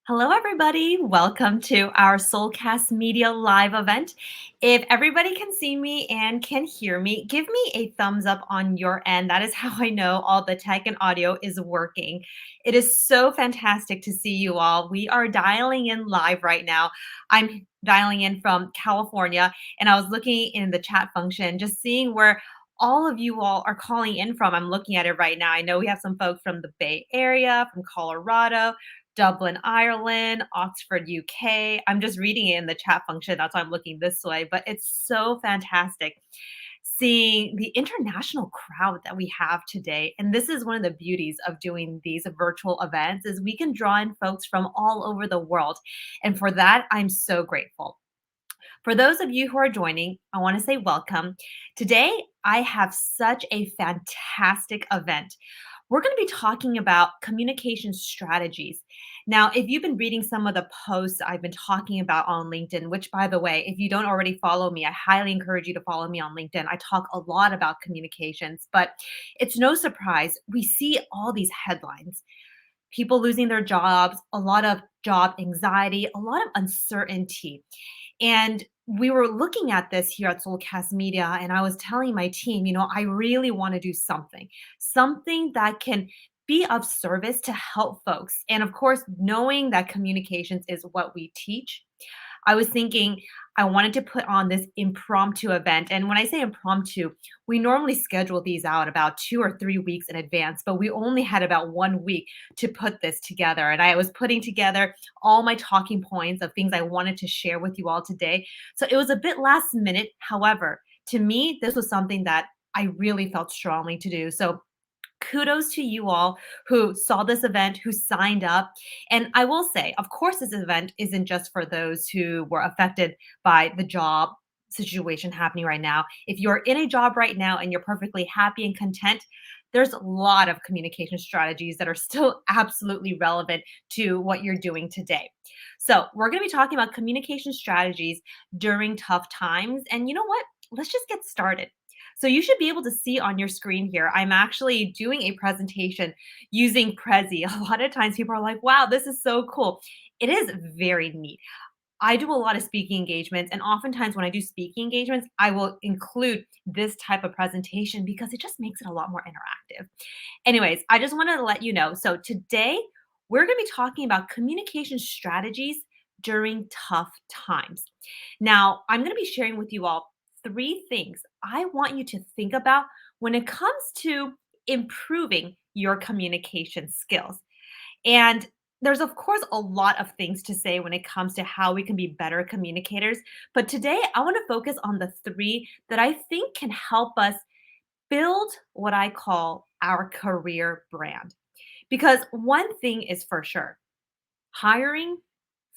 Hello, everybody. Welcome to our Soulcast Media live event. If everybody can see me and can hear me, give me a thumbs up on your end. That is how I know all the tech and audio is working. It is so fantastic to see you all. We are dialing in live right now. I'm dialing in from California, and I was looking in the chat function, just seeing where all of you all are calling in from. I'm looking at it right now. I know we have some folks from the Bay Area, from Colorado, Dublin, Ireland, Oxford, UK. I'm just reading it in the chat function. That's why I'm looking this way. But it's so fantastic seeing the international crowd that we have today. And this is one of the beauties of doing these virtual events is we can draw in folks from all over the world. And for that, I'm so grateful. For those of you who are joining, I want to say welcome. Today, I have such a fantastic event. We're going to be talking about communication strategies. Now, if you've been reading some of the posts I've been talking about on LinkedIn, which by the way, if you don't already follow me, I highly encourage you to follow me on LinkedIn. I talk a lot about communications, but it's no surprise we see all these headlines, people losing their jobs, a lot of job anxiety, a lot of uncertainty. And we were looking at this here at Soulcast Media, and I was telling my team, I really want to do something that can be of service to help folks. And of course, knowing that communications is what we teach, I was thinking I wanted to put on this impromptu event. And when I say impromptu, we normally schedule these out about 2 or 3 weeks in advance, but we only had about 1 week to put this together. And I was putting together all my talking points of things I wanted to share with you all today. So it was a bit last minute. However, to me, this was something that I really felt strongly to do. So kudos to you all who saw this event, who signed up. And I will say, of course, this event isn't just for those who were affected by the job situation happening right now. If you're in a job right now and you're perfectly happy and content, there's a lot of communication strategies that are still absolutely relevant to what you're doing today. So, we're going to be talking about communication strategies during tough times. And you know what? Let's just get started. So you should be able to see on your screen here, I'm actually doing a presentation using Prezi. A lot of times people are like, wow, this is so cool. It is very neat. I do a lot of speaking engagements, and oftentimes when I do speaking engagements, I will include this type of presentation because it just makes it a lot more interactive. Anyways, I just wanted to let you know. So today we're going to be talking about communication strategies during tough times. Now, I'm going to be sharing with you all three things I want you to think about when it comes to improving your communication skills. And there's, of course, a lot of things to say when it comes to how we can be better communicators. But today, I want to focus on the three that I think can help us build what I call our career brand. Because one thing is for sure, hiring,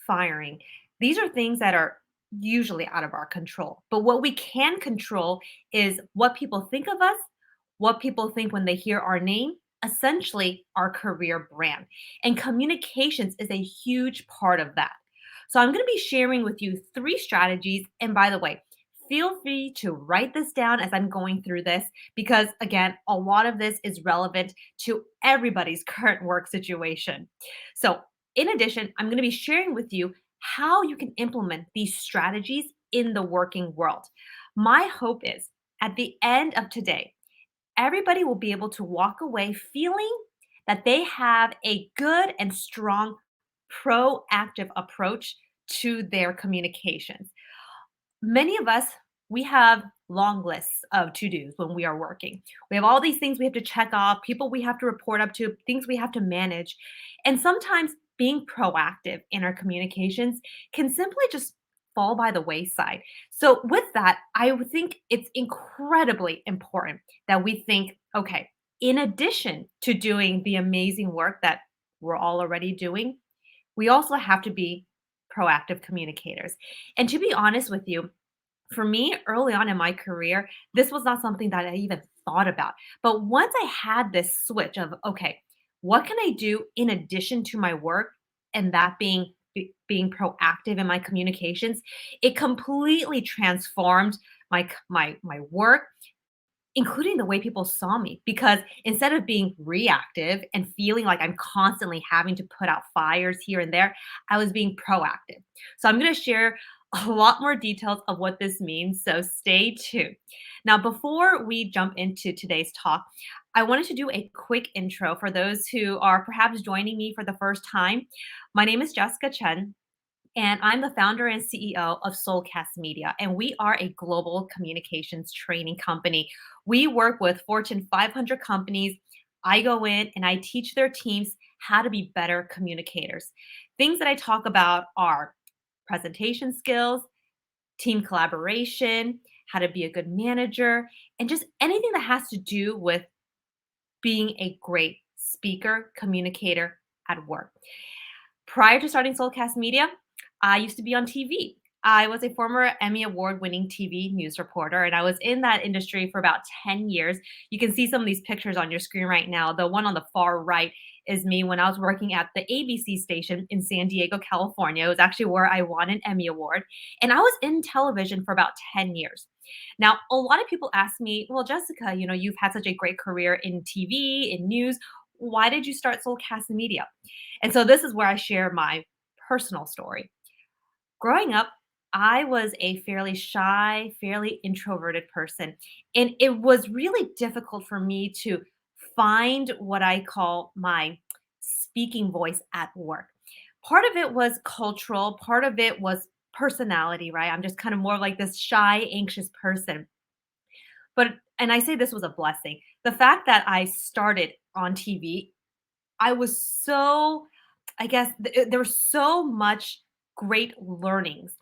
firing, these are things that are usually out of our control. But what we can control is what people think of us, what people think when they hear our name, essentially our career brand. And communications is a huge part of that. So I'm going to be sharing with you three strategies. And by the way, feel free to write this down as I'm going through this because, again, a lot of this is relevant to everybody's current work situation. So, in addition, I'm going to be sharing with you how you can implement these strategies in the working world. My hope is at the end of today, everybody will be able to walk away feeling that they have a good and strong proactive approach to their communications. Many of us, we have long lists of to-dos when we are working. We have all these things we have to check off, people we have to report up to, things we have to manage. And sometimes being proactive in our communications can simply just fall by the wayside. So with that, I would think it's incredibly important that we think, okay, in addition to doing the amazing work that we're all already doing, we also have to be proactive communicators. And to be honest with you, for me, early on in my career, this was not something that I even thought about. But once I had this switch of, okay, what can I do in addition to my work? And that being proactive in my communications, it completely transformed my work, including the way people saw me. Because instead of being reactive and feeling like I'm constantly having to put out fires here and there, I was being proactive. So I'm going to share a lot more details of what this means. So stay tuned. Now, before we jump into today's talk, I wanted to do a quick intro for those who are perhaps joining me for the first time. My name is Jessica Chen, and I'm the founder and CEO of Soulcast Media, and we are a global communications training company. We work with Fortune 500 companies. I go in and I teach their teams how to be better communicators. Things that I talk about are presentation skills, team collaboration, how to be a good manager, and just anything that has to do with being a great speaker, communicator at work. Prior to starting Soulcast Media, I used to be on TV. I was a former Emmy Award winning TV news reporter, and I was in that industry for about 10 years. You can see some of these pictures on your screen right now. The one on the far right is me when I was working at the ABC station in San Diego, California. It was actually where I won an Emmy Award. And I was in television for about 10 years. Now, a lot of people ask me, well, Jessica, you've had such a great career in TV, in news. Why did you start Soulcast Media? And so this is where I share my personal story. Growing up, I was a fairly shy, fairly introverted person. And it was really difficult for me to find what I call my speaking voice at work. Part of it was cultural, part of it was personality, right? I'm just kind of more like this shy, anxious person. And I say this was a blessing. The fact that I started on TV, I was so I guess there was so much great learnings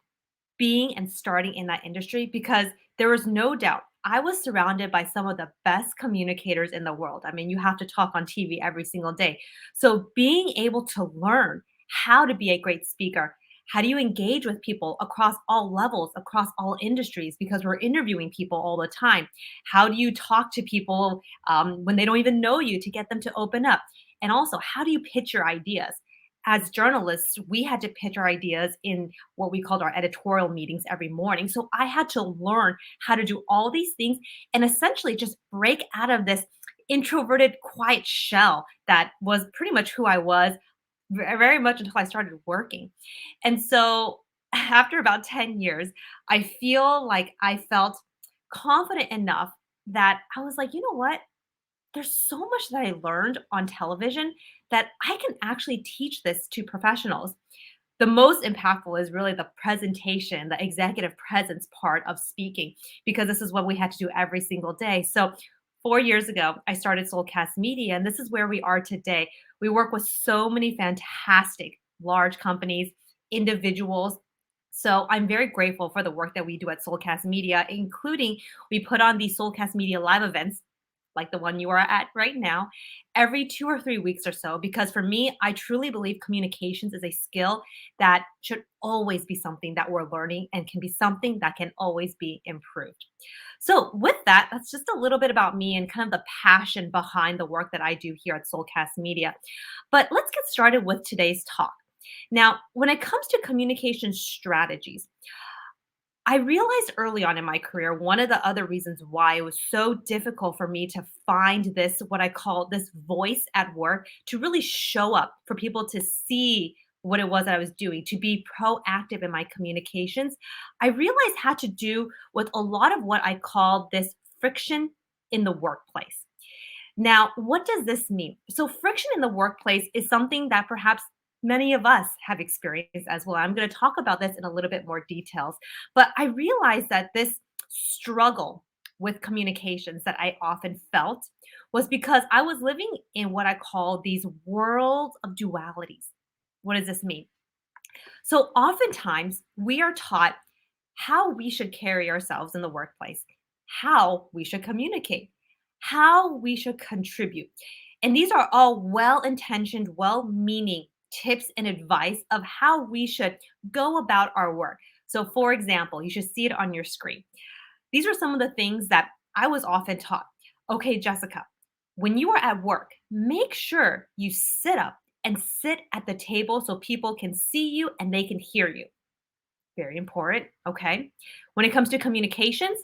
being and starting in that industry because there was no doubt I was surrounded by some of the best communicators in the world. I mean, you have to talk on TV every single day. So being able to learn how to be a great speaker, how do you engage with people across all levels, across all industries, because we're interviewing people all the time. How do you talk to people when they don't even know you to get them to open up? And also, how do you pitch your ideas? As journalists, we had to pitch our ideas in what we called our editorial meetings every morning. So I had to learn how to do all these things and essentially just break out of this introverted, quiet shell that was pretty much who I was very much until I started working. And so after about 10 years, I feel like I felt confident enough that I was like, you know what? There's so much that I learned on television that I can actually teach this to professionals. The most impactful is really the presentation, the executive presence part of speaking, because this is what we had to do every single day. So 4 years ago, I started Soulcast Media, and this is where we are today. We work with so many fantastic large companies, individuals. So I'm very grateful for the work that we do at Soulcast Media, including we put on these Soulcast Media live events like the one you are at right now, every 2 or 3 weeks or so. Because for me, I truly believe communications is a skill that should always be something that we're learning and can be something that can always be improved. So, with that, that's just a little bit about me and kind of the passion behind the work that I do here at Soulcast Media. But let's get started with today's talk. Now, when it comes to communication strategies, I realized early on in my career, one of the other reasons why it was so difficult for me to find this, what I call this voice at work, to really show up for people to see what it was that I was doing, to be proactive in my communications, I realized had to do with a lot of what I call this friction in the workplace. Now, what does this mean? So, friction in the workplace is something that perhaps many of us have experienced as well. I'm going to talk about this in a little bit more details, but I realized that this struggle with communications that I often felt was because I was living in what I call these worlds of dualities. What does this mean? So, oftentimes we are taught how we should carry ourselves in the workplace, how we should communicate, how we should contribute. And these are all well intentioned, well meaning tips and advice of how we should go about our work. So, for example, you should see it on your screen. These are some of the things that I was often taught. Okay, Jessica, when you are at work, make sure you sit up and sit at the table so people can see you and they can hear you. Very important. Okay. When it comes to communications,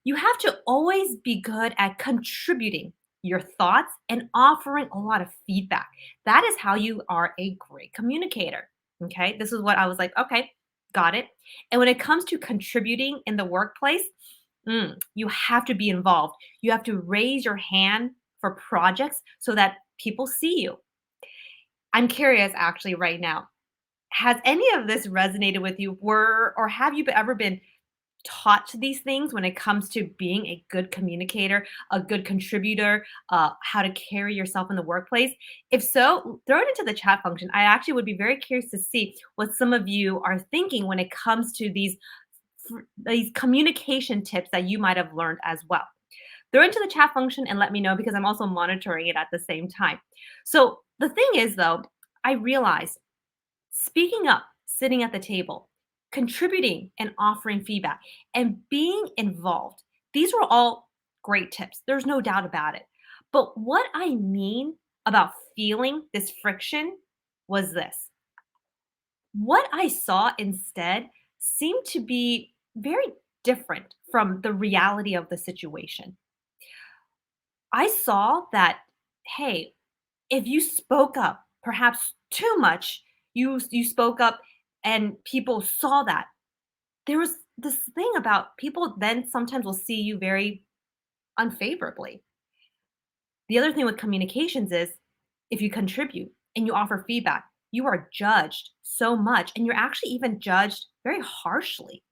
You have to always be good at contributing your thoughts and offering a lot of feedback. That is how you are a great communicator. Okay. This is what I was like, okay, got it. And when it comes to contributing in the workplace, you have to be involved. You have to raise your hand for projects so that people see you. I'm curious actually right now. Has any of this resonated with you? Were or have you ever been taught these things when it comes to being a good communicator, a good contributor, how to carry yourself in the workplace? If so, throw it into the chat function. I actually would be very curious to see what some of you are thinking when it comes to these communication tips that you might have learned as well. Throw it into the chat function and let me know because I'm also monitoring it at the same time. So the thing is, though, I realized speaking up, sitting at the table, contributing and offering feedback, and being involved. These were all great tips. There's no doubt about it. But what I mean about feeling this friction was this. What I saw instead seemed to be very different from the reality of the situation. I saw that, hey, if you spoke up, perhaps too much, you spoke up and people saw that. There was this thing about people then sometimes will see you very unfavorably. The other thing with communications is if you contribute and you offer feedback, you are judged so much and you're actually even judged very harshly.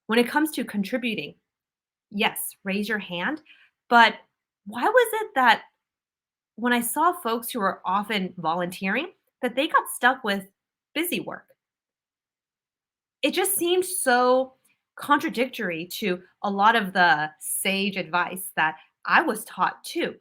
When it comes to contributing, yes, raise your hand, but why was it that when I saw folks who were often volunteering, that they got stuck with busy work? It just seemed so contradictory to a lot of the sage advice that I was taught too.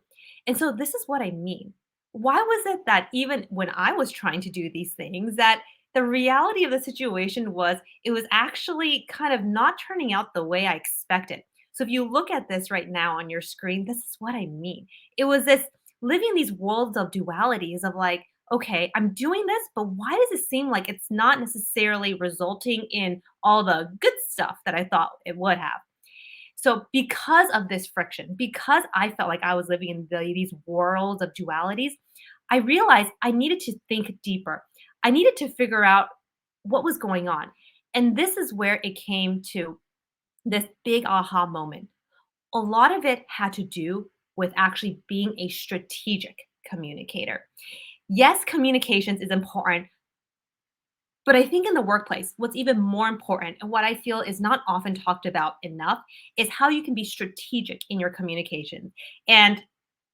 And so this is what I mean. Why was it that even when I was trying to do these things that the reality of the situation was it was actually kind of not turning out the way I expected. So if you look at this right now on your screen, this is what I mean. It was this living these worlds of dualities of like, okay, I'm doing this, but why does it seem like it's not necessarily resulting in all the good stuff that I thought it would have? So, because of this friction, because I felt like I was living in these worlds of dualities, I realized I needed to think deeper. I needed to figure out what was going on. And this is where it came to this big aha moment. A lot of it had to do with actually being a strategic communicator. Yes, communications is important, but I think in the workplace, what's even more important and what I feel is not often talked about enough is how you can be strategic in your communication. And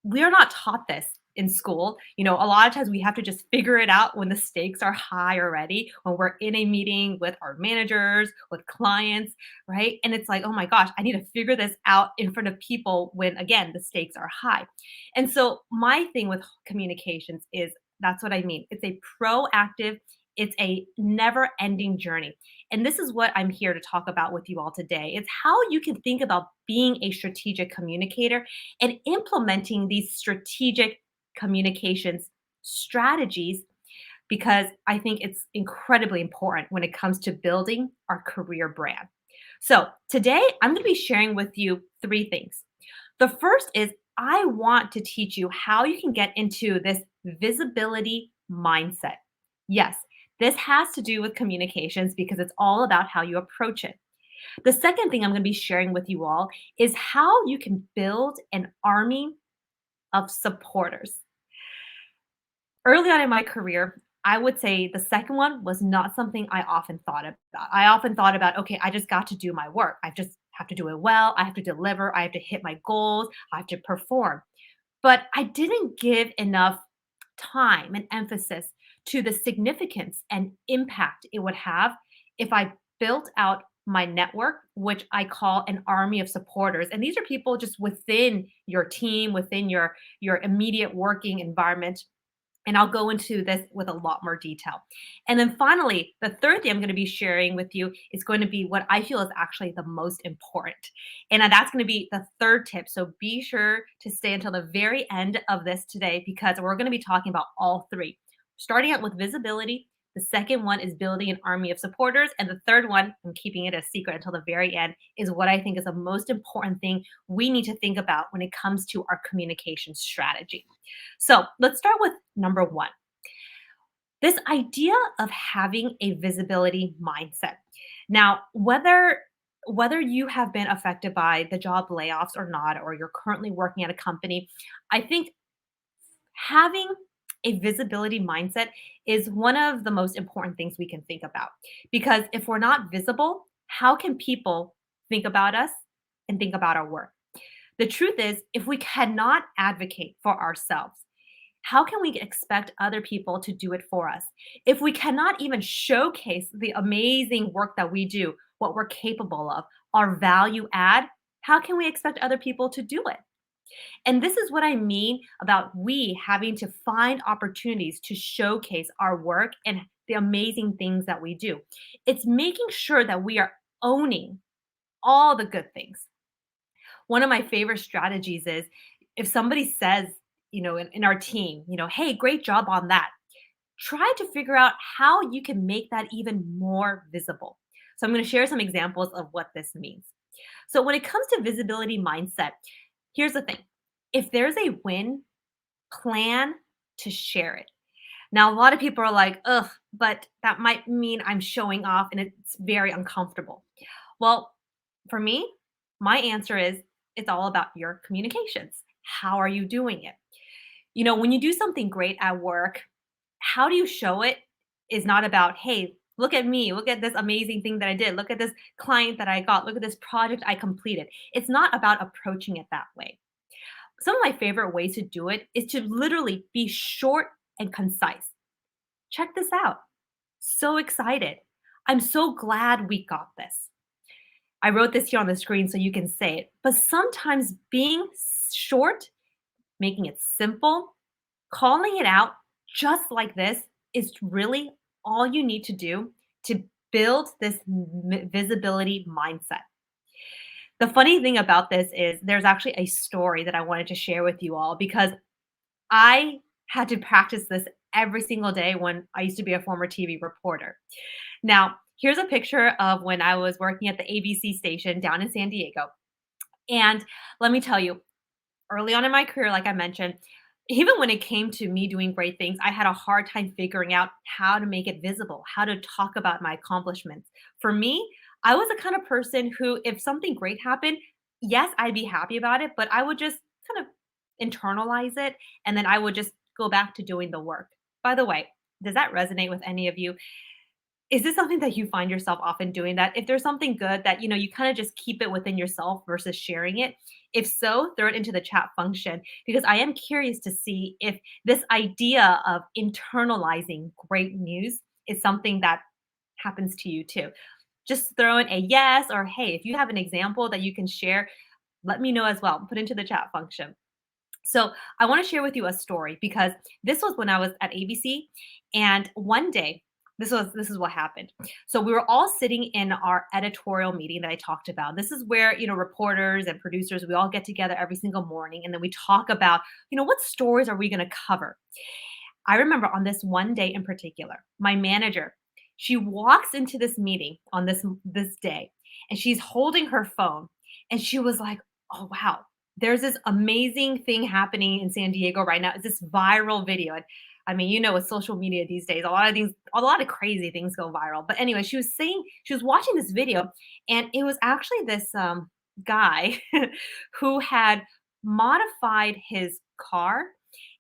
we are not taught this in school. You know, a lot of times we have to just figure it out when the stakes are high already, when we're in a meeting with our managers, with clients, right? And it's like, oh my gosh, I need to figure this out in front of people when, again, the stakes are high. And so, my thing with communications is that's what I mean. It's a proactive, it's a never ending journey. And this is what I'm here to talk about with you all today. It's how you can think about being a strategic communicator and implementing these strategic communications strategies because I think it's incredibly important when it comes to building our career brand. So, today I'm going to be sharing with you three things. The first is I want to teach you how you can get into this visibility mindset. Yes, this has to do with communications because it's all about how you approach it. The second thing I'm going to be sharing with you all is how you can build an army of supporters. Early on in my career, I would say the second one was not something I often thought about. I often thought about, okay, I just got to do my work. I just have to do it well. I have to deliver. I have to hit my goals. I have to perform. But I didn't give enough time and emphasis to the significance and impact it would have if I built out my network, which I call an army of supporters. And these are people just within your team, within your immediate working environment, and I'll go into this with a lot more detail. And then finally, the third thing I'm going to be sharing with you is going to be what I feel is actually the most important. And that's going to be the third tip. So be sure to stay until the very end of this today because we're going to be talking about all three. Starting out with visibility, The second one is building an army of supporters. And the third one, I'm keeping it a secret until the very end, is what I think is the most important thing we need to think about when it comes to our communication strategy. So let's start with number one, this idea of having a visibility mindset. Now, whether you have been affected by the job layoffs or not, or you're currently working at a company, I think having a visibility mindset is one of the most important things we can think about. Because if we're not visible, how can people think about us and think about our work? The truth is, if we cannot advocate for ourselves, how can we expect other people to do it for us? If we cannot even showcase the amazing work that we do, what we're capable of, our value add, how can we expect other people to do it? And this is what I mean about we having to find opportunities to showcase our work and the amazing things that we do. It's making sure that we are owning all the good things. One of my favorite strategies is if somebody says, in our team, hey, great job on that, try to figure out how you can make that even more visible. So I'm going to share some examples of what this means. So when it comes to visibility mindset, here's the thing. If there's a win, plan to share it. Now, a lot of people are like, ugh, but that might mean I'm showing off and it's very uncomfortable. Well, for me, my answer is it's all about your communications. How are you doing it? When you do something great at work, how do you show it is not about, hey, look at me, look at this amazing thing that I did, look at this client that I got, look at this project I completed. It's not about approaching it that way. Some of my favorite ways to do it is to literally be short and concise. Check this out. So excited. I'm so glad we got this. I wrote this here on the screen so you can say it. But sometimes being short, making it simple, calling it out just like this is really all you need to do to build this visibility mindset. The funny thing about this is there's actually a story that I wanted to share with you all because I had to practice this every single day when I used to be a former TV reporter. Now, here's a picture of when I was working at the ABC station down in San Diego. And let me tell you, early on in my career, like I mentioned, even when it came to me doing great things, I had a hard time figuring out how to make it visible, how to talk about my accomplishments. For me, I was the kind of person who, if something great happened, yes, I'd be happy about it, but I would just kind of internalize it and then I would just go back to doing the work. By the way, does that resonate with any of you? Is this something that you find yourself often doing, that if there's something good that, you kind of just keep it within yourself versus sharing it? If so, throw it into the chat function because I am curious to see if this idea of internalizing great news is something that happens to you too. Just throw in a yes or hey, if you have an example that you can share, let me know as well. Put into the chat function. So I want to share with you a story because this was when I was at ABC, and one day this is what happened. So we were all sitting in our editorial meeting that I talked about. This is where reporters and producers, we all get together every single morning, and then we talk about what stories are we going to cover. I remember on this one day in particular, my manager, she walks into this meeting on this day, and she's holding her phone, and she was like, "Oh wow, there's this amazing thing happening in San Diego right now. It's this viral video." And I mean, with social media these days, a lot of crazy things go viral. But anyway, she was watching this video, and it was actually this guy who had modified his car,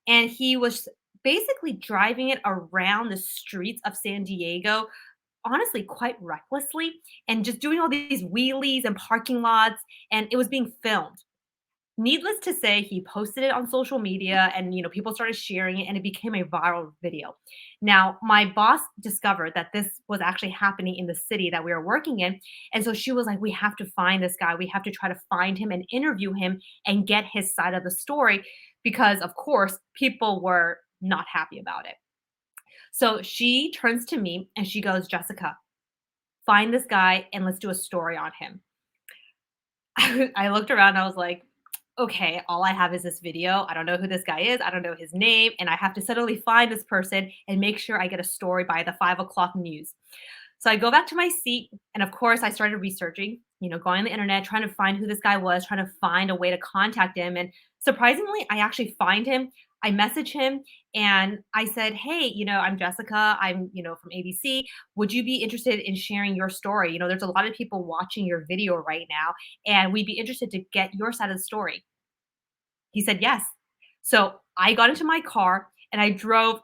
and he was basically driving it around the streets of San Diego, honestly, quite recklessly, and just doing all these wheelies and parking lots, and it was being filmed. Needless to say, he posted it on social media and people started sharing it and it became a viral video. Now, my boss discovered that this was actually happening in the city that we were working in. And so she was like, we have to find this guy. We have to try to find him and interview him and get his side of the story because of course, people were not happy about it. So she turns to me and she goes, "Jessica, find this guy and let's do a story on him." I looked around and I was like, okay, all I have is this video. I don't know who this guy is. I don't know his name. And I have to suddenly find this person and make sure I get a story by the 5 o'clock news. So I go back to my seat. And of course, I started researching, going on the internet, trying to find who this guy was, trying to find a way to contact him. And surprisingly, I actually find him. I message him and I said, hey, I'm Jessica. I'm, from ABC. Would you be interested in sharing your story? There's a lot of people watching your video right now, and we'd be interested to get your side of the story. He said yes. So I got into my car and I drove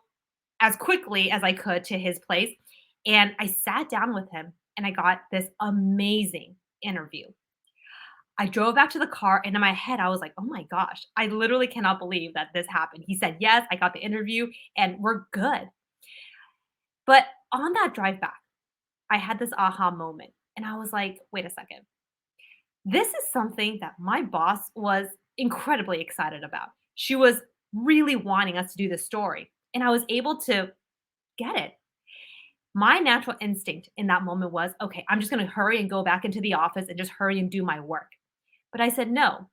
as quickly as I could to his place. And I sat down with him and I got this amazing interview. I drove back to the car and in my head, I was like, oh my gosh, I literally cannot believe that this happened. He said yes, I got the interview and we're good. But on that drive back, I had this aha moment and I was like, wait a second. This is something that my boss was incredibly excited about. She was really wanting us to do this story, and I was able to get it. My natural instinct in that moment was, okay, I'm just going to hurry and go back into the office and just hurry and do my work. But I said, no,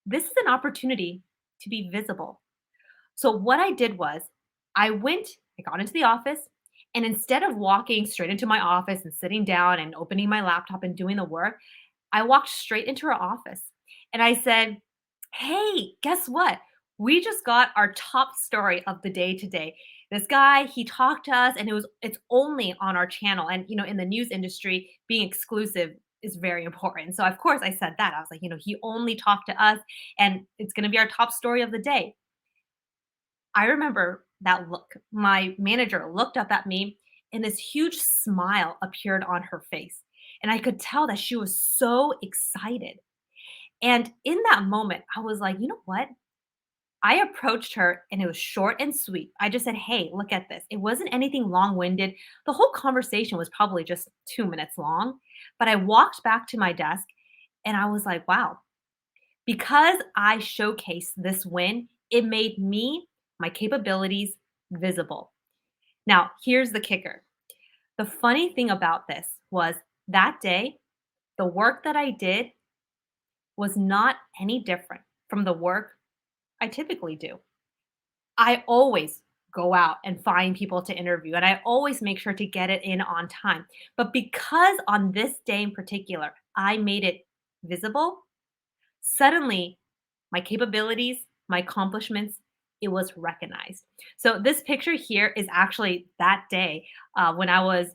this is an opportunity to be visible. So what I did was I got into the office, and instead of walking straight into my office and sitting down and opening my laptop and doing the work, I walked straight into her office and I said, hey, guess what? We just got our top story of the day today. This guy, he talked to us and it's only on our channel. And in the news industry, being exclusive is very important. So of course I said that. I was like, he only talked to us and it's going to be our top story of the day. I remember that look. My manager looked up at me and this huge smile appeared on her face. And I could tell that she was so excited. And in that moment, I was like, you know what? I approached her and it was short and sweet. I just said, hey, look at this. It wasn't anything long winded. The whole conversation was probably just 2 minutes long. But I walked back to my desk and I was like, wow, because I showcased this win, it made me, my capabilities visible. Now, here's the kicker. The funny thing about this was that day, the work that I did was not any different from the work I typically do. I always go out and find people to interview, and I always make sure to get it in on time. But because on this day in particular, I made it visible, suddenly my capabilities, my accomplishments, it was recognized. So this picture here is actually that day when I was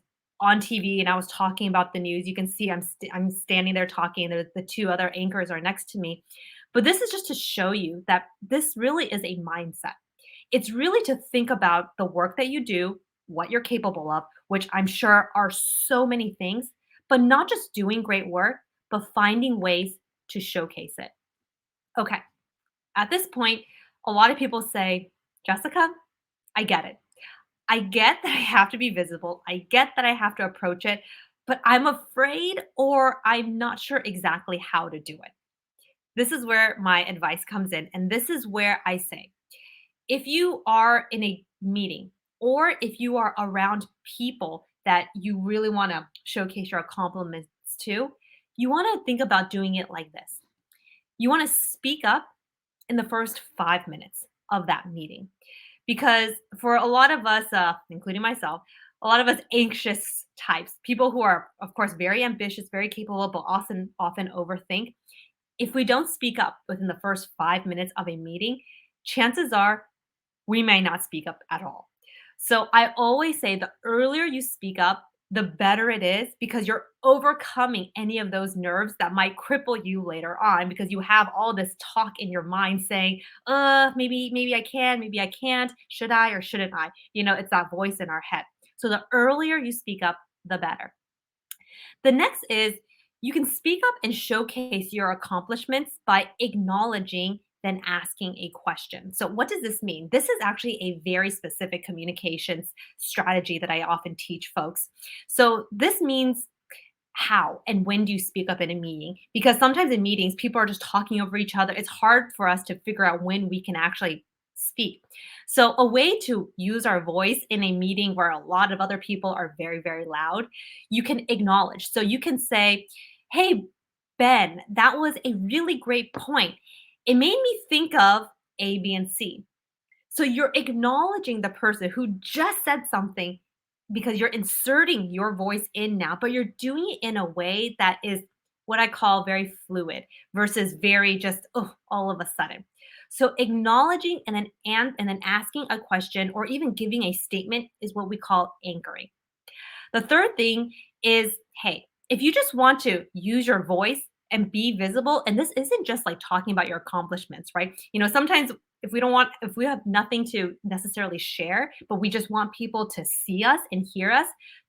on TV and I was talking about the news. You can see I'm standing there talking. The two other anchors are next to me. But this is just to show you that this really is a mindset. It's really to think about the work that you do, what you're capable of, which I'm sure are so many things, but not just doing great work, but finding ways to showcase it. Okay. At this point, a lot of people say, Jessica, I get it. I get that I have to be visible. I get that I have to approach it, but I'm afraid or I'm not sure exactly how to do it. This is where my advice comes in. And this is where I say, if you are in a meeting or if you are around people that you really want to showcase your compliments to, you want to think about doing it like this. You want to speak up in the first 5 minutes of that meeting. Because for a lot of us, including myself, a lot of us anxious types, people who are, of course, very ambitious, very capable, but often overthink. If we don't speak up within the first 5 minutes of a meeting, chances are we may not speak up at all. So I always say the earlier you speak up, the better it is because you're overcoming any of those nerves that might cripple you later on because you have all this talk in your mind saying, maybe I can, maybe I can't, should I or shouldn't I? It's that voice in our head. So the earlier you speak up, the better. The next is you can speak up and showcase your accomplishments by acknowledging then asking a question. So, what does this mean? This is actually a very specific communications strategy that I often teach folks. So, this means how and when do you speak up in a meeting? Because sometimes in meetings, people are just talking over each other. It's hard for us to figure out when we can actually speak. So, a way to use our voice in a meeting where a lot of other people are very, very loud, you can acknowledge. So, you can say, hey, Ben, that was a really great point. It made me think of A, B, and C. So you're acknowledging the person who just said something because you're inserting your voice in now, but you're doing it in a way that is what I call very fluid versus very just all of a sudden. So acknowledging and then asking a question or even giving a statement is what we call anchoring. The third thing is, hey, if you just want to use your voice and be visible, and this isn't just like talking about your accomplishments, right? Sometimes if we have nothing to necessarily share, but we just want people to see us and hear us,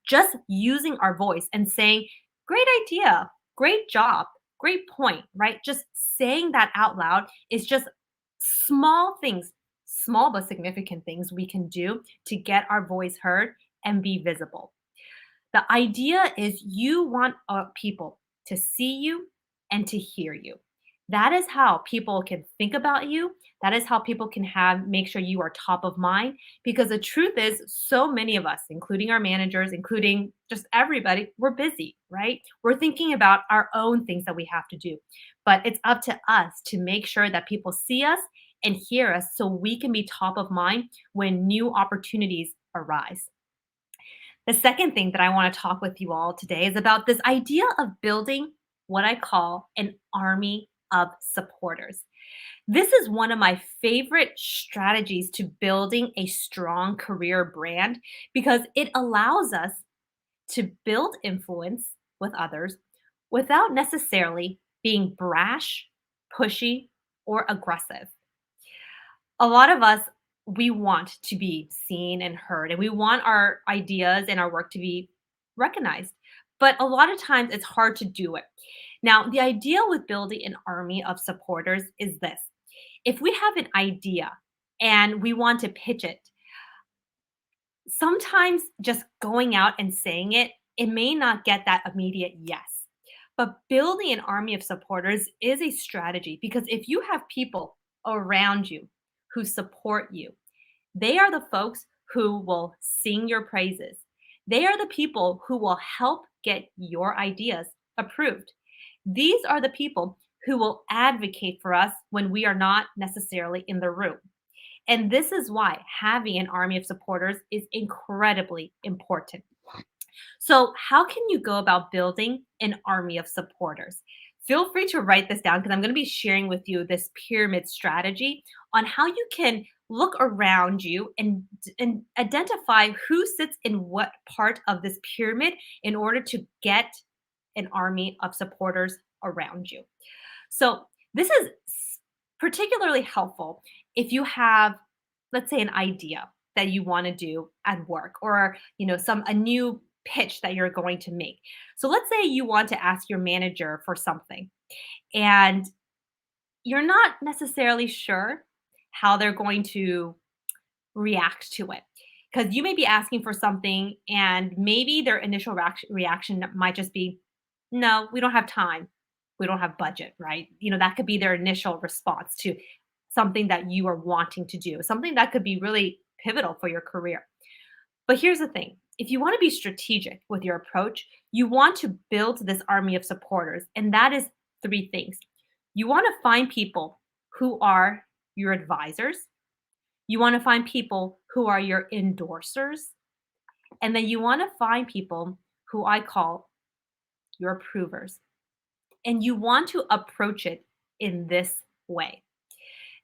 just using our voice and saying, great idea, great job, great point, right? Just saying that out loud is just small things, small but significant things we can do to get our voice heard and be visible. The idea is you want people to see you and to hear you. That is how people can think about you. That is how people can make sure you are top of mind. Because the truth is, so many of us, including our managers, including just everybody, we're busy, right? We're thinking about our own things that we have to do. But it's up to us to make sure that people see us and hear us so we can be top of mind when new opportunities arise. The second thing that I want to talk with you all today is about this idea of building what I call an army of supporters. This is one of my favorite strategies to building a strong career brand because it allows us to build influence with others without necessarily being brash, pushy, or aggressive. A lot of us, we want to be seen and heard, and we want our ideas and our work to be recognized. But a lot of times it's hard to do it. Now, the idea with building an army of supporters is this: if we have an idea and we want to pitch it, sometimes just going out and saying it, it may not get that immediate yes. But building an army of supporters is a strategy because if you have people around you who support you, they are the folks who will sing your praises. They are the people who will help get your ideas approved. These are the people who will advocate for us when we are not necessarily in the room. And this is why having an army of supporters is incredibly important. So, how can you go about building an army of supporters? Feel free to write this down because I'm going to be sharing with you this pyramid strategy on how you can look around you and identify who sits in what part of this pyramid in order to get an army of supporters around you. So, this is particularly helpful if you have, let's say, an idea that you want to do at work, or some a new pitch that you're going to make. So let's say you want to ask your manager for something and you're not necessarily sure how they're going to react to it, because you may be asking for something and maybe their initial reaction might just be, no, we don't have time, we don't have budget, right? That could be their initial response to something that you are wanting to do, something that could be really pivotal for your career. But here's the thing: if you want to be strategic with your approach, you want to build this army of supporters. And that is three things. You want to find people who are your advisors, you want to find people who are your endorsers, and then you want to find people who I call your approvers. And you want to approach it in this way.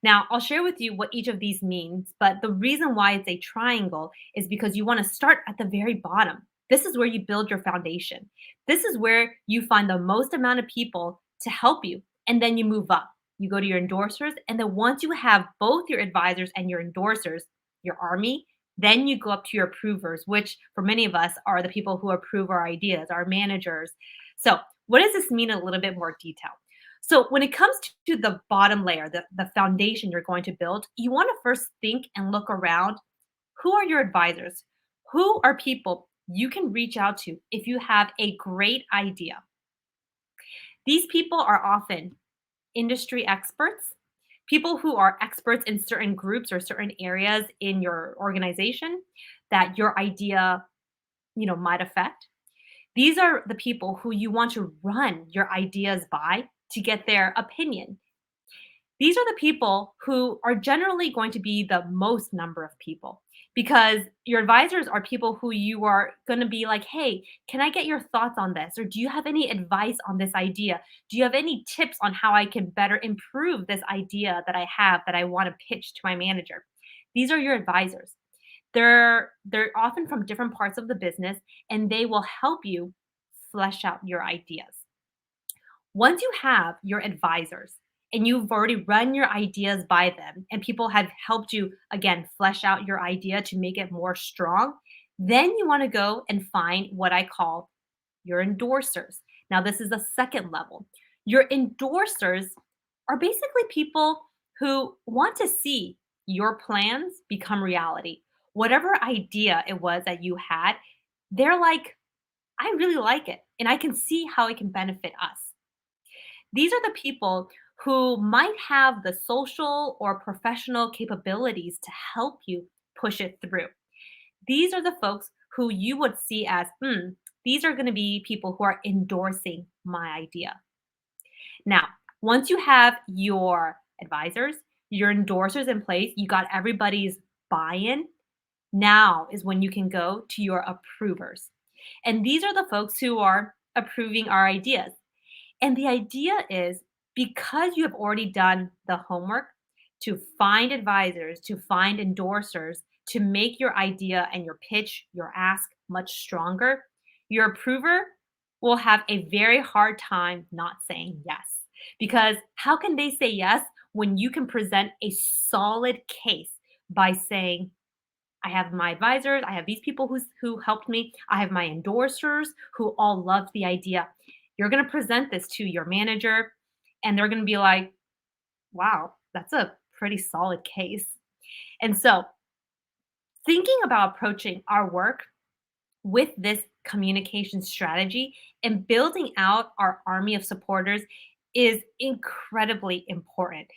Now, I'll share with you what each of these means, but the reason why it's a triangle is because you want to start at the very bottom. This is where you build your foundation. This is where you find the most amount of people to help you, and then you move up. You go to your endorsers, and then once you have both your advisors and your endorsers, your army, then you go up to your approvers, which for many of us are the people who approve our ideas, our managers. So, what does this mean in a little bit more detail? So when it comes to the bottom layer, the foundation you're going to build, you want to first think and look around. Who are your advisors? Who are people you can reach out to if you have a great idea? These people are often industry experts, people who are experts in certain groups or certain areas in your organization that your idea, might affect. These are the people who you want to run your ideas by to get their opinion. These are the people who are generally going to be the most number of people because your advisors are people who you are going to be like, hey, can I get your thoughts on this? Or do you have any advice on this idea? Do you have any tips on how I can better improve this idea that I have that I want to pitch to my manager? These are your advisors. They're often from different parts of the business and they will help you flesh out your ideas. Once you have your advisors and you've already run your ideas by them and people have helped you again flesh out your idea to make it more strong, then you want to go and find what I call your endorsers. Now, this is the second level. Your endorsers are basically people who want to see your plans become reality. Whatever idea it was that you had, they're like, I really like it and I can see how it can benefit us. These are the people who might have the social or professional capabilities to help you push it through. These are the folks who you would see as, these are going to be people who are endorsing my idea. Now, once you have your advisors, your endorsers in place, you got everybody's buy in. Now is when you can go to your approvers. And these are the folks who are approving our ideas. And the idea is because you have already done the homework to find advisors, to find endorsers, to make your idea and your pitch, your ask much stronger, your approver will have a very hard time not saying yes. Because how can they say yes when you can present a solid case by saying, I have my advisors, I have these people who helped me, I have my endorsers who all loved the idea. You're going to present this to your manager and they're going to be like, wow, that's a pretty solid case. And so, thinking about approaching our work with this communication strategy and building out our army of supporters is incredibly important.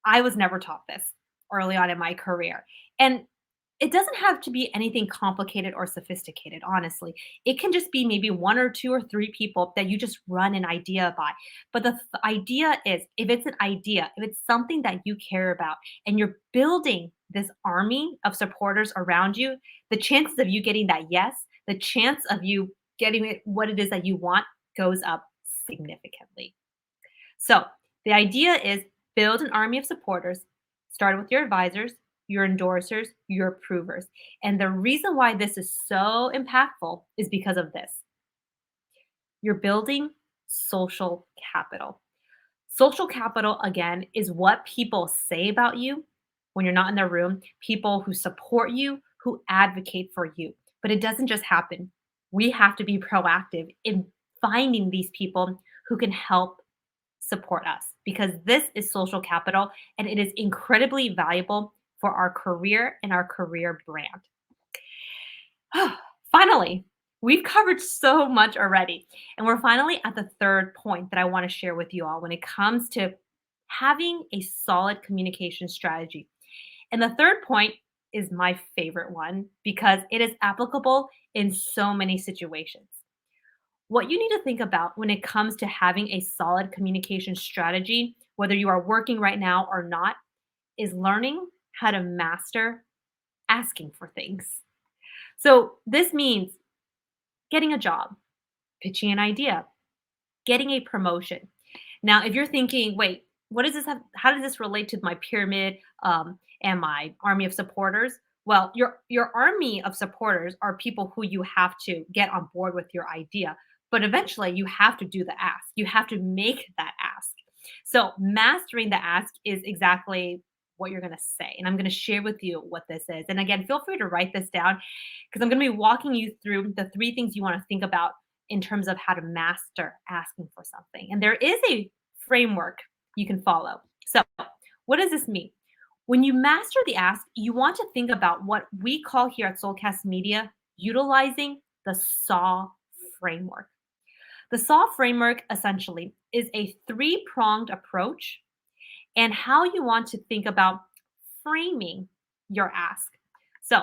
I was never taught this early on in my career. And it doesn't have to be anything complicated or sophisticated, honestly. It can just be maybe one or two or three people that you just run an idea by. But the idea is if it's an idea, if it's something that you care about, and you're building this army of supporters around you, the chances of you getting that yes, the chance of you getting it, what it is that you want goes up significantly. So the idea is build an army of supporters, start with your advisors, your endorsers, your approvers. And the reason why this is so impactful is because of this. You're building social capital. Social capital, again, is what people say about you when you're not in their room, people who support you, who advocate for you. But it doesn't just happen. We have to be proactive in finding these people who can help support us because this is social capital and it is incredibly valuable for our career and our career brand. Finally, we've covered so much already. And we're finally at the third point that I want to share with you all when it comes to having a solid communication strategy. And the third point is my favorite one because it is applicable in so many situations. What you need to think about when it comes to having a solid communication strategy, whether you are working right now or not, is learning how to master asking for things. So, this means getting a job, pitching an idea, getting a promotion. Now, if you're thinking, wait, what does this have? How does this relate to my pyramid and my army of supporters? Well, your army of supporters are people who you have to get on board with your idea, but eventually you have to do the ask. You have to make that ask. So mastering the ask is exactly what you're going to say, and I'm going to share with you what this is. And again, feel free to write this down because I'm going to be walking you through the three things you want to think about in terms of how to master asking for something. And there is a framework you can follow. So, what does this mean? When you master the ask, you want to think about what we call here at Soulcast Media utilizing the SAW framework. The SAW framework essentially is a three-pronged approach and how you want to think about framing your ask. So,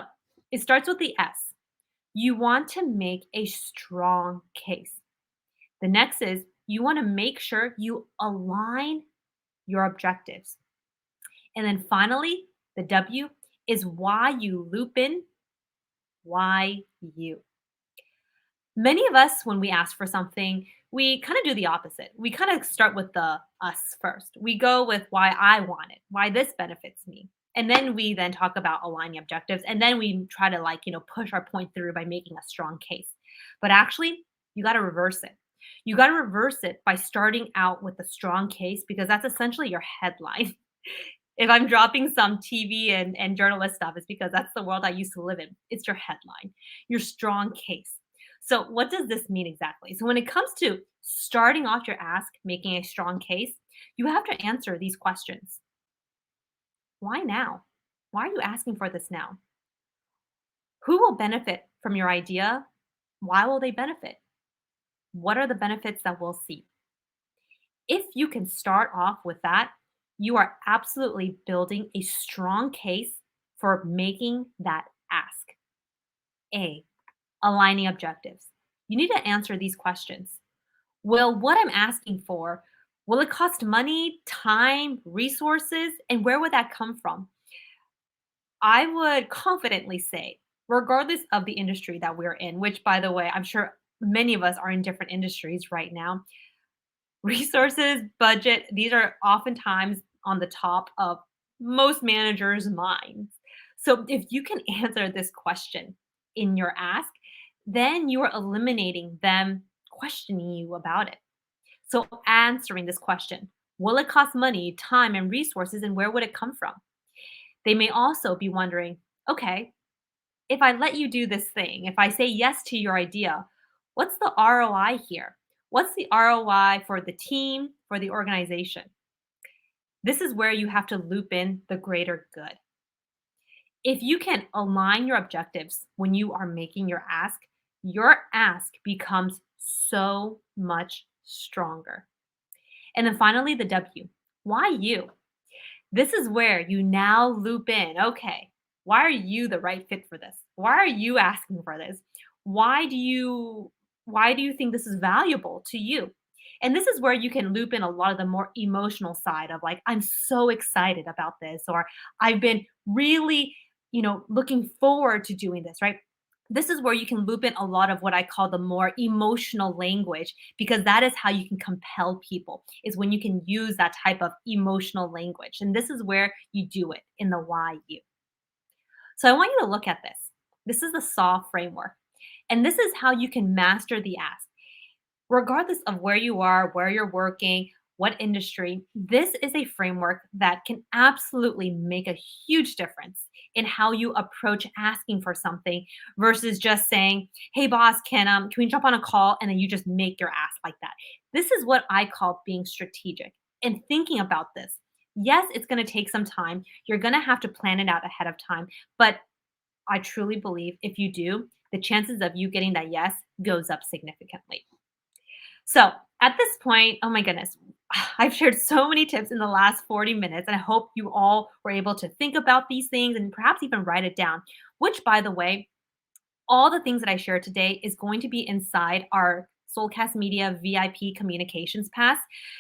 it starts with the S. You want to make a strong case. The next is you want to make sure you align your objectives. And then finally, the W is why you loop in, why you. Many of us, when we ask for something, we kind of do the opposite. We kind of start with the us first. We go with why I want it, why this benefits me. And then we then talk about aligning objectives. And then we try to push our point through by making a strong case. But actually, you got to reverse it. You got to reverse it by starting out with a strong case because that's essentially your headline. If I'm dropping some TV and journalist stuff, it's because that's the world I used to live in. It's your headline, your strong case. So, what does this mean exactly? So, when it comes to starting off your ask, making a strong case, you have to answer these questions. Why now? Why are you asking for this now? Who will benefit from your idea? Why will they benefit? What are the benefits that we'll see? If you can start off with that, you are absolutely building a strong case for making that ask. A, aligning objectives. You need to answer these questions. Will what I'm asking for, will it cost money, time, resources, and where would that come from? I would confidently say, regardless of the industry that we're in, which by the way, I'm sure many of us are in different industries right now, resources, budget, these are oftentimes on the top of most managers' minds. So if you can answer this question in your ask, then you are eliminating them questioning you about it. So answering this question, will it cost money, time, and resources, and where would it come from? They may also be wondering, okay, if I let you do this thing, if I say yes to your idea, what's the ROI here? What's the ROI for the team, for the organization? This is where you have to loop in the greater good. If you can align your objectives when you are making your ask becomes so much stronger. And then finally, the W. Why you? This is where you now loop in. Okay, why are you the right fit for this? Why are you asking for this? Why do you why do you think this is valuable to you? And this is where you can loop in a lot of the more emotional side of like I'm so excited about this or I've been really, looking forward to doing this, right? This is where you can loop in a lot of what I call the more emotional language because that is how you can compel people is when you can use that type of emotional language. And this is where you do it in the why you. So I want you to look at this. This is the SAW framework. And this is how you can master the ask. Regardless of where you are, where you're working, what industry, this is a framework that can absolutely make a huge difference in how you approach asking for something versus just saying, "Hey boss, can we jump on a call?" and then you just make your ask like that. This is what I call being strategic and thinking about this. Yes, it's going to take some time. You're going to have to plan it out ahead of time, but I truly believe if you do, the chances of you getting that yes goes up significantly. So at this point, oh my goodness, I've shared so many tips in the last 40 minutes, and I hope you all were able to think about these things and perhaps even write it down, which, by the way, all the things that I shared today is going to be inside our Soulcast Media VIP Communications Pass.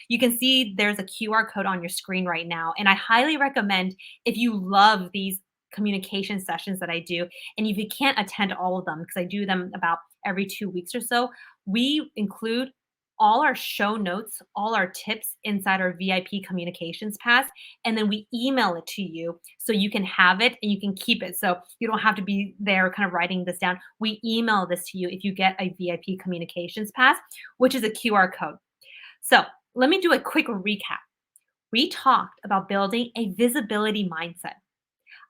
You can see there's a QR code on your screen right now. And I highly recommend if you love these communication sessions that I do, and if you can't attend all of them, because I do them about every 2 weeks or so, we include all our show notes, all our tips inside our VIP Communications Pass, and then we email it to you so you can have it and you can keep it. So you don't have to be there kind of writing this down. We email this to you if you get a VIP Communications Pass, which is a QR code. So let me do a quick recap. We talked about building a visibility mindset.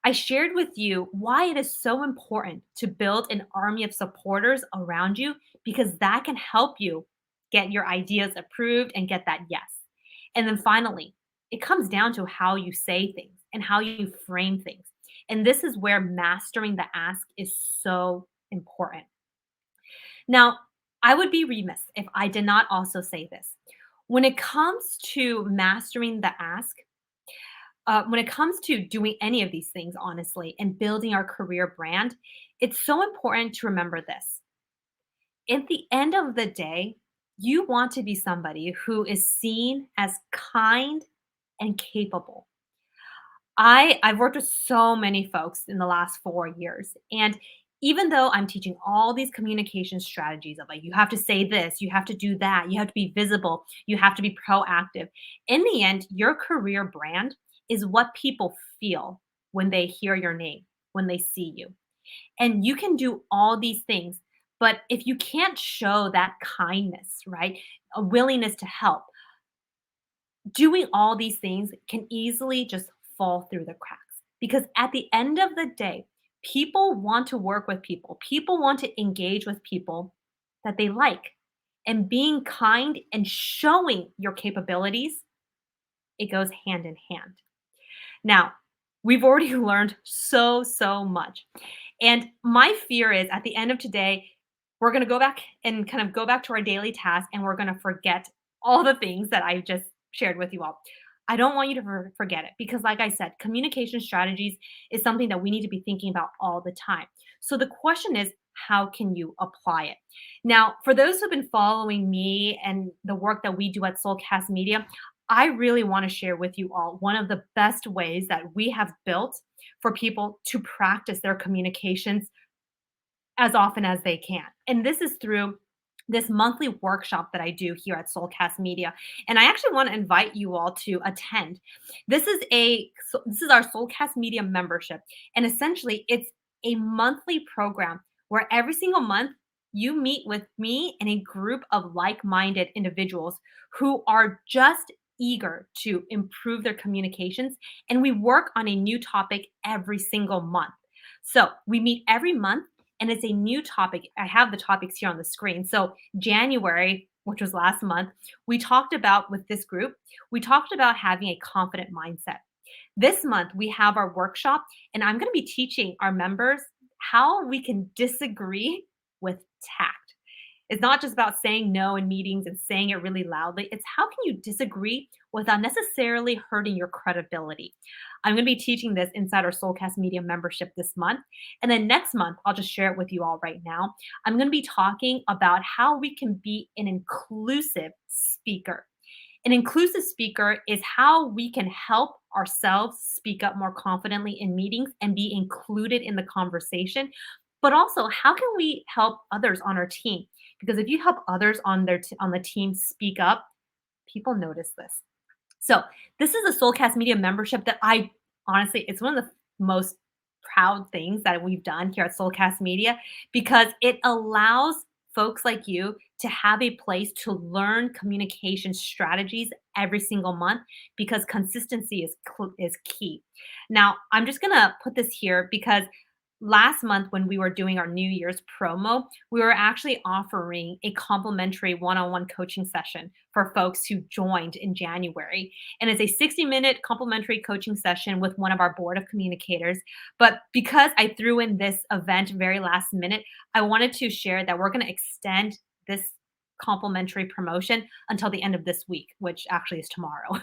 I shared with you why it is so important to build an army of supporters around you because that can help you get your ideas approved and get that yes. And then finally, it comes down to how you say things and how you frame things. And this is where mastering the ask is so important. Now, I would be remiss if I did not also say this. When it comes to mastering the ask, when it comes to doing any of these things, honestly, and building our career brand, it's so important to remember this. At the end of the day, you want to be somebody who is seen as kind and capable. I've worked with so many folks in the last 4 years, and even though I'm teaching all these communication strategies of, like, you have to say this, you have to do that, you have to be visible, you have to be proactive. In the end, your career brand is what people feel when they hear your name, when they see you. And you can do all these things, but if you can't show that kindness, right? A willingness to help, doing all these things can easily just fall through the cracks. Because at the end of the day, people want to work with people, people want to engage with people that they like. And being kind and showing your capabilities, it goes hand in hand. Now, we've already learned so much. And my fear is at the end of today, we're going to go back and kind of go back to our daily task and we're going to forget all the things that I just shared with you all. I don't want you to forget it because, like I said, communication strategies is something that we need to be thinking about all the time. So the question is, how can you apply it? Now, for those who've been following me and the work that we do at Soulcast Media, I really want to share with you all one of the best ways that we have built for people to practice their communications as often as they can. And this is through this monthly workshop that I do here at Soulcast Media. And I actually want to invite you all to attend. This is our Soulcast Media membership. And essentially it's a monthly program where every single month you meet with me and a group of like-minded individuals who are just eager to improve their communications, and we work on a new topic every single month. So, we meet every month and it's a new topic. I have the topics here on the screen. So, January, which was last month, we talked about with this group, we talked about having a confident mindset. This month, we have our workshop, and I'm going to be teaching our members how we can disagree with tact. It's not just about saying no in meetings and saying it really loudly. It's how can you disagree without necessarily hurting your credibility. I'm going to be teaching this inside our Soulcast Media membership this month. And then next month, I'll just share it with you all right now. I'm going to be talking about how we can be an inclusive speaker. An inclusive speaker is how we can help ourselves speak up more confidently in meetings and be included in the conversation. But also, how can we help others on our team? Because if you help others on on the team speak up, people notice this. So this is a Soulcast Media membership that I honestly, it's one of the most proud things that we've done here at Soulcast Media because it allows folks like you to have a place to learn communication strategies every single month because consistency is key. Now, I'm just gonna put this here because last month when we were doing our New Year's promo, we were actually offering a complimentary one-on-one coaching session for folks who joined in January. And it's a 60-minute complimentary coaching session with one of our board of communicators. But because I threw in this event very last minute, I wanted to share that we're going to extend this complimentary promotion until the end of this week, which actually is tomorrow.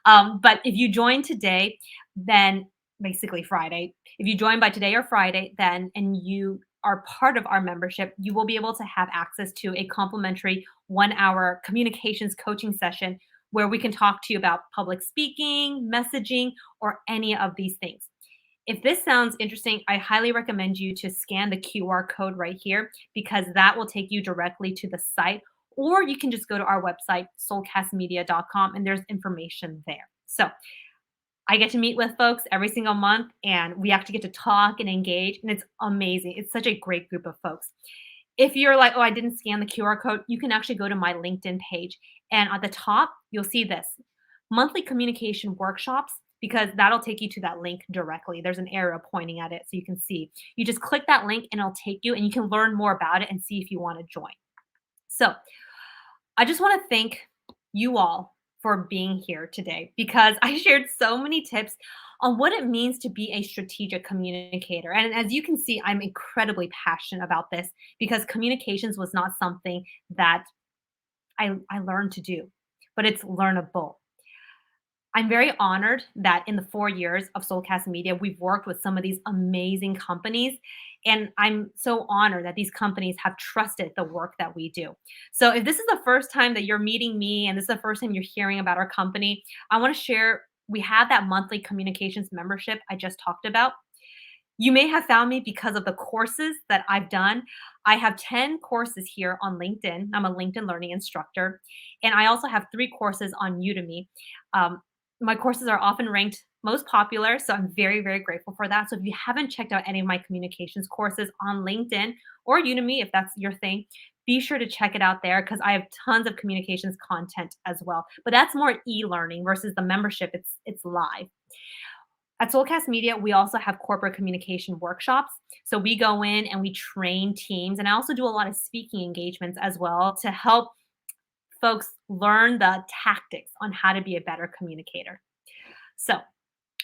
But if you join today, then basically Friday, if you join by today or Friday, then and you are part of our membership, you will be able to have access to a complimentary 1 hour communications coaching session where we can talk to you about public speaking, messaging, or any of these things. If this sounds interesting, I highly recommend you to scan the QR code right here because that will take you directly to the site, or you can just go to our website, soulcastmedia.com, and there's information there. So I get to meet with folks every single month and we actually get to talk and engage, and it's amazing. It's such a great group of folks. If you're like, oh, I didn't scan the QR code, you can actually go to my LinkedIn page. And at the top, you'll see this monthly communication workshops because that'll take you to that link directly. There's an arrow pointing at it so you can see. You just click that link and it'll take you and you can learn more about it and see if you want to join. So I just want to thank you all for being here today because I shared so many tips on what it means to be a strategic communicator. And as you can see, I'm incredibly passionate about this because communications was not something that I learned to do, but it's learnable. I'm very honored that in the 4 years of Soulcast Media, we've worked with some of these amazing companies. And I'm so honored that these companies have trusted the work that we do. So, if this is the first time that you're meeting me and this is the first time you're hearing about our company, I want to share we have that monthly communications membership I just talked about. You may have found me because of the courses that I've done. I have 10 courses here on LinkedIn. I'm a LinkedIn learning instructor, and I also have 3 courses on Udemy. Um, my courses are often ranked most popular, so I'm very, very grateful for that. So if you haven't checked out any of my communications courses on LinkedIn or Udemy, if that's your thing, be sure to check it out there because I have tons of communications content as well. But that's more e-learning versus the membership. It's live. At Soulcast Media, we also have corporate communication workshops. So we go in and we train teams. And I also do a lot of speaking engagements as well to help folks learn the tactics on how to be a better communicator. So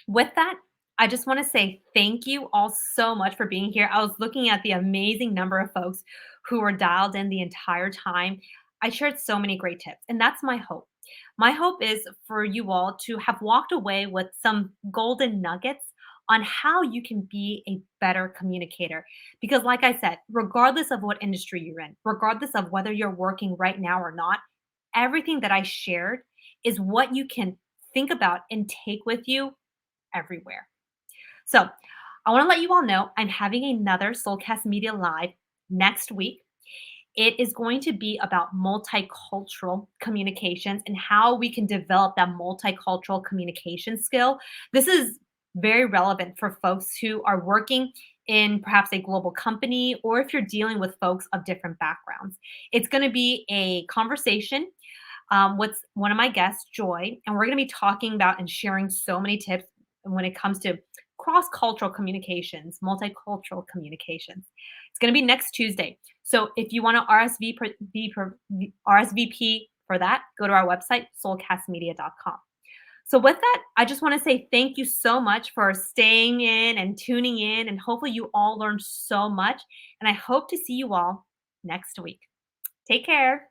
with that, I just want to say thank you all so much for being here. I was looking at the amazing number of folks who were dialed in the entire time. I shared so many great tips, and that's my hope. My hope is for you all to have walked away with some golden nuggets on how you can be a better communicator. Because, like I said, regardless of what industry you're in, regardless of whether you're working right now or not, everything that I shared is what you can think about and take with you everywhere. So, I want to let you all know I'm having another Soulcast Media Live next week. It is going to be about multicultural communications and how we can develop that multicultural communication skill. This is very relevant for folks who are working in perhaps a global company or if you're dealing with folks of different backgrounds. It's going to be a conversation with one of my guests, Joy, and we're going to be talking about and sharing so many tips when it comes to cross cultural communications, multicultural communications. It's going to be next Tuesday. So if you want to RSVP for that, go to our website, soulcastmedia.com. So with that, I just want to say thank you so much for staying in and tuning in, and hopefully you all learned so much. And I hope to see you all next week. Take care.